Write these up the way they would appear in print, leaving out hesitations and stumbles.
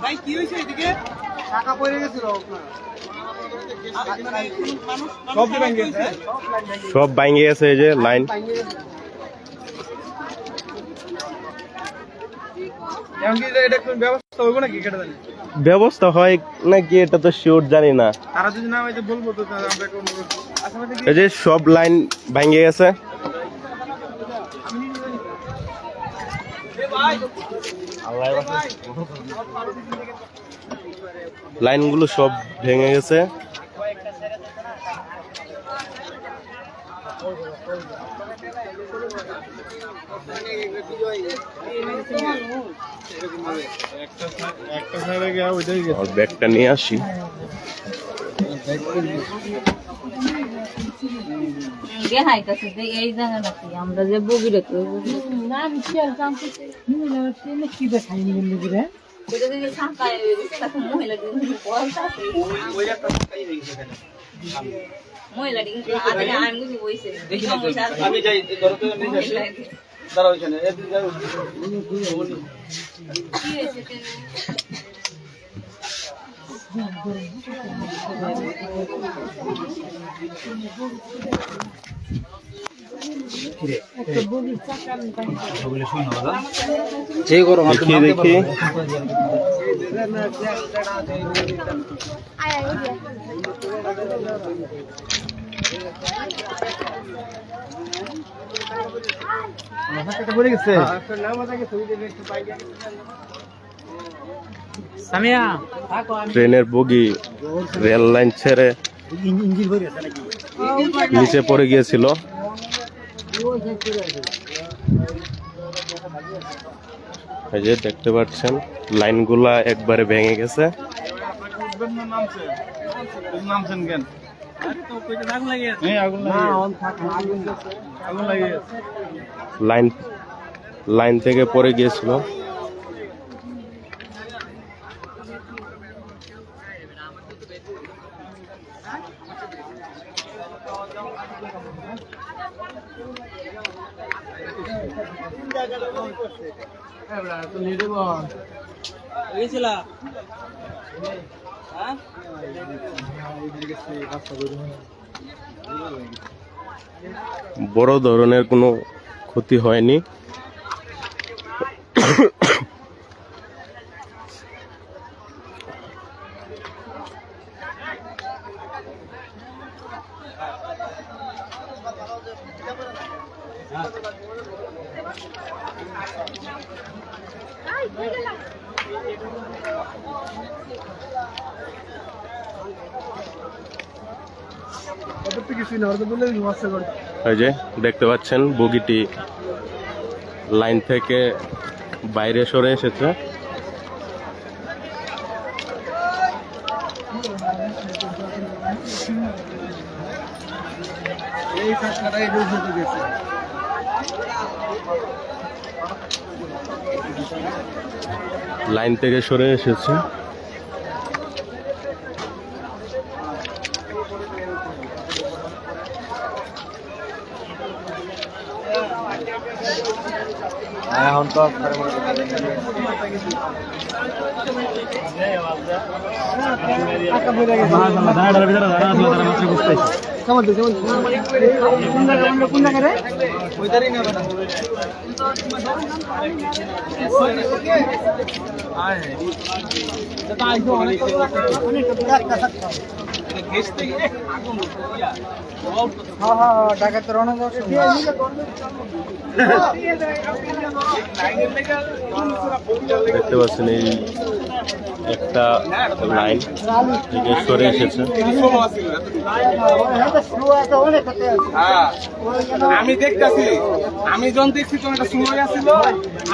ভাই কি হয়েছে এদিকে টাকা পড়ে গেছিল সব ভাঙে গেছে এই যে লাইন ব্যবস্থা হয় নাকি এটা তো শিওর জানি না। এই যে সব লাইন ভাঙে গেছে, লাইনগুলো সব ভেঙে গেছে। ব্যাগটা নিয়ে আসি। আমরা যে বগি রেখে দেখি দেখি ট্রেনের বগি রেল লাইন ছেড়ে নিচে পড়ে গিয়েছিল। এই যে দেখতে পাচ্ছেন লাইনগুলা একবারে ভেঙে গেছে। লাইন থেকে পড়ে গিয়েছিল। বড় ধরনের কোনো ক্ষতি হয়নি। এই যে দেখতে পাচ্ছেন বগিটি লাইন থেকে বাইরে সরে এসেছে। লাইন থেকে সরে এসেছে। এখন তো দেখতে পাচ্ছেন এই একটা লাইন থেকে সরে এসেছে। আমি দেখতেছি, আমি যখন দেখছি তখন একটা স্লো আসছিল,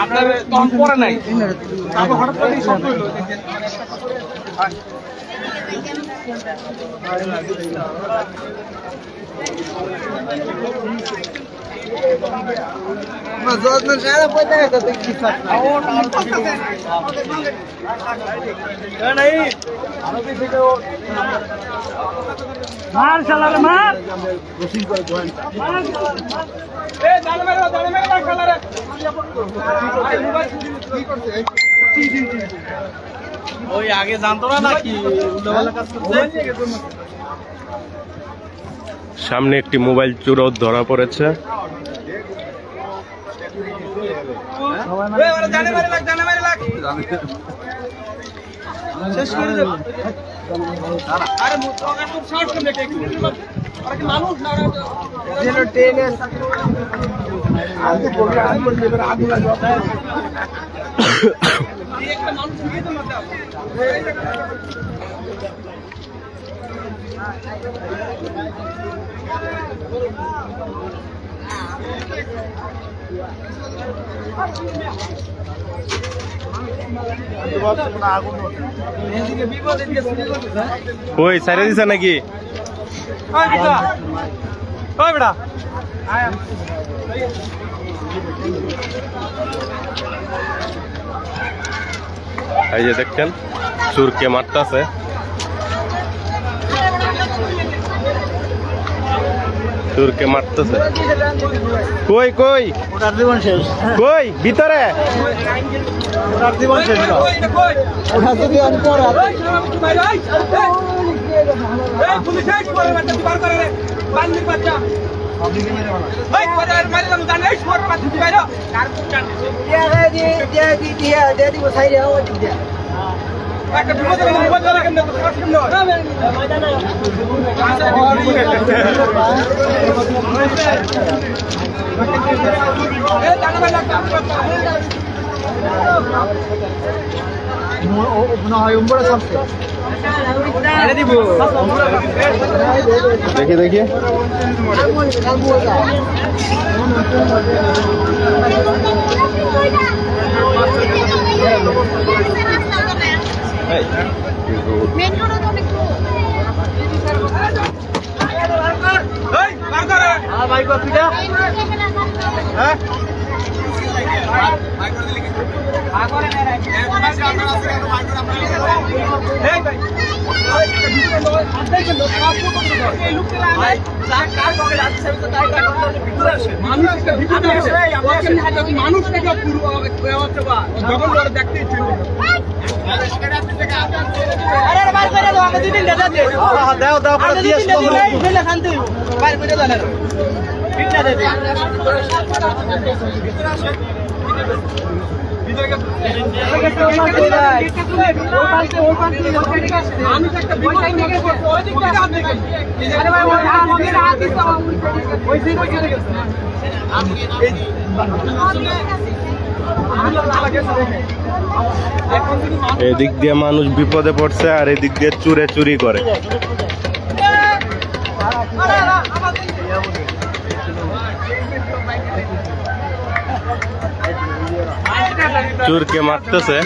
আপনার তখন পরে নাই, তারপর হঠাৎ করে শব্দ হইলো। মার শালারে মার ওই আগে জানতো না নাকি সামনে একটি মোবাইল চোরও ধরা পড়েছে। শেষ করে দেব আরে মানুষ না ট্রেনে আগে পড়ে আগুন লাগে একটা মানুষ নিয়ে তো মাথা ওই সাইরে দিছে নাকি? এই যে দেখছেন চোরকে মারতাছে। চোরকে মারতেছে। কই কই ওটার জীবন শেষ কই ভিতরে ওটার জীবন শেষ ওটা যদি আমি পরে দেখি দেখি এদিক দিয়ে মানুষ বিপদে পড়ছে আর এদিক দিয়ে চুরে চুরি করে। চোরকে মারতেছে।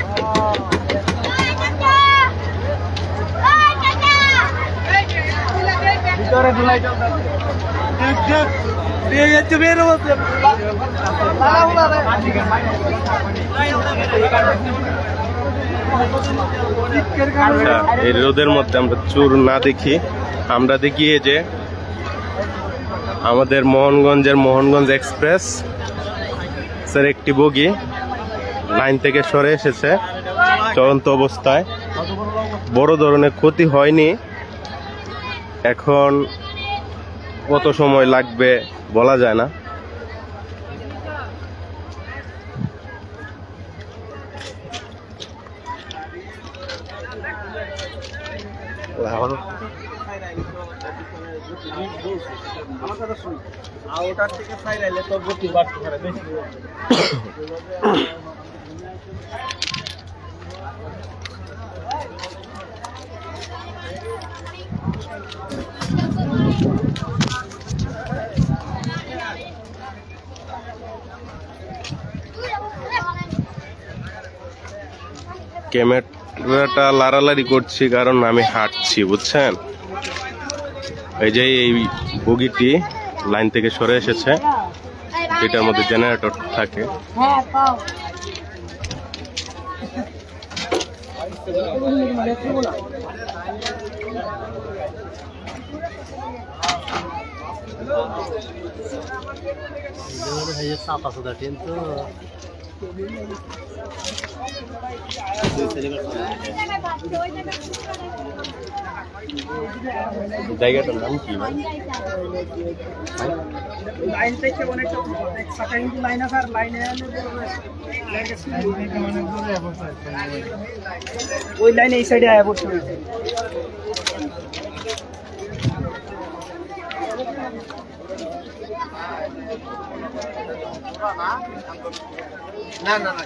এই রোদের মধ্যে আমরা চোর না দেখি, আমরা দেখি এই যে আমাদের মোহনগঞ্জ এক্সপ্রেস স্যার একটি বগি লাইন থেকে সরে এসেছে চলন্ত অবস্থায়। বড় ধরনের ক্ষতি হয়নি, এখন কত সময় লাগবে বলা যায় না। ওটার থেকে সাইড আইলে তোর গতি বাড়তে পারে বেশি। কেমেট ক্যামেরাটা লাড়ালাড়ি করছি কারণ আমি হাঁটছি, বুঝছেন। এই যে এই বগিটি লাইন থেকে সরে এসেছে, এটার মধ্যে জেনারেটর থাকে। হ্যাঁ পাও জায়গাটার নাম কি ভাই? লাইন থেকে অনেকটা শাখা কিন্তু লাইন আছে আর লাইনে ওই লাইনে এই সাইডে আয়া পড়ছে। না না না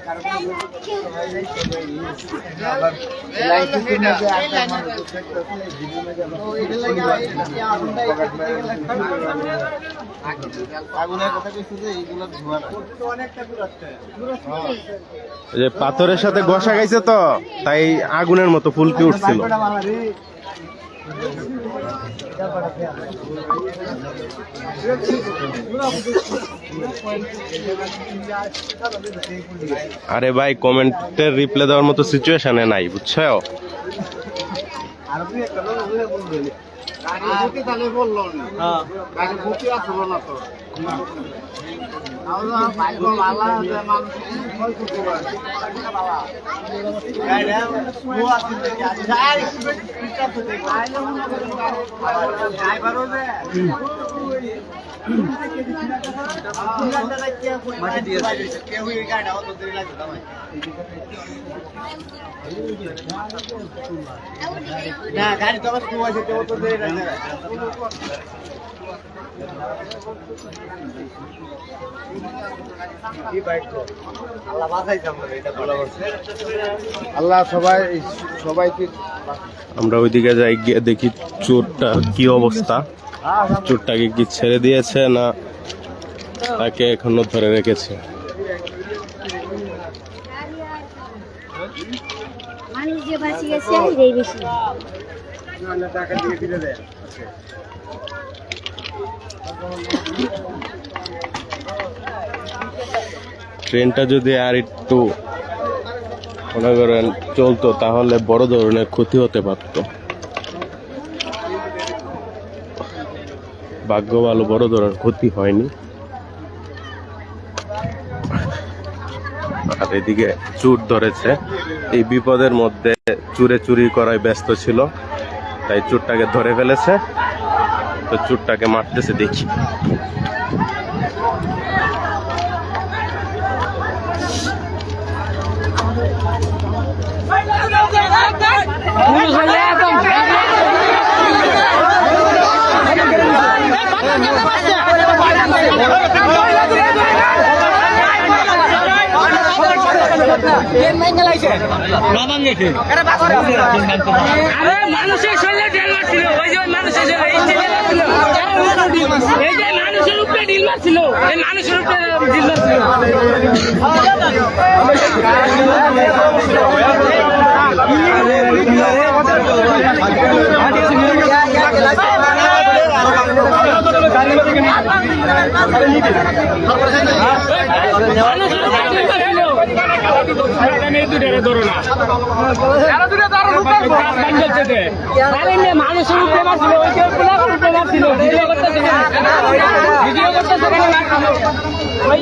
এই যে পাথরের সাথে ঘষা খাইছে তো, তাই আগুনের মতো ফুলকি উঠছিল। আরে ভাই, কমেন্টের রিপ্লাই দেওয়ার মতো সিচুয়েশনে নাই, বুঝছো। না গাড়ি তো আবার আছে তো দেরি লাগে। আল্লাহ সবাইকে। আমরা ওইদিকে যাই, গিয়ে দেখি চোরটা কি অবস্থা। চোরটাকে কি ছেড়ে দিয়েছে না তাকে এখনো ধরে রেখেছে? মানুষ যে বাঁচি গেছে এই বেশি ট্রেনটা যদি আর একটু মনে করেন চলতো তাহলে বড় ধরনের ক্ষতি হতে পারত। ভাগ্য ভালো, বড় ধরনের ক্ষতি হয়নি। আর এদিকে চোর ধরেছে। এই বিপদের মধ্যে চুরে চুরি করায় ব্যস্ত ছিল, তাই চোরটাকে ধরে ফেলেছে। তো চোরটাকে মারতেছে, দেখি। মানুষের শরীরে ঢেল মারছিল, ওই যে মানুষের এই যে মানুষের উপরে ঢিল মারছিল, এই মানুষের উপরে ঢিল মারছিল। মানুষের উপরে মারছিল, ভিডিও করতেছে ওই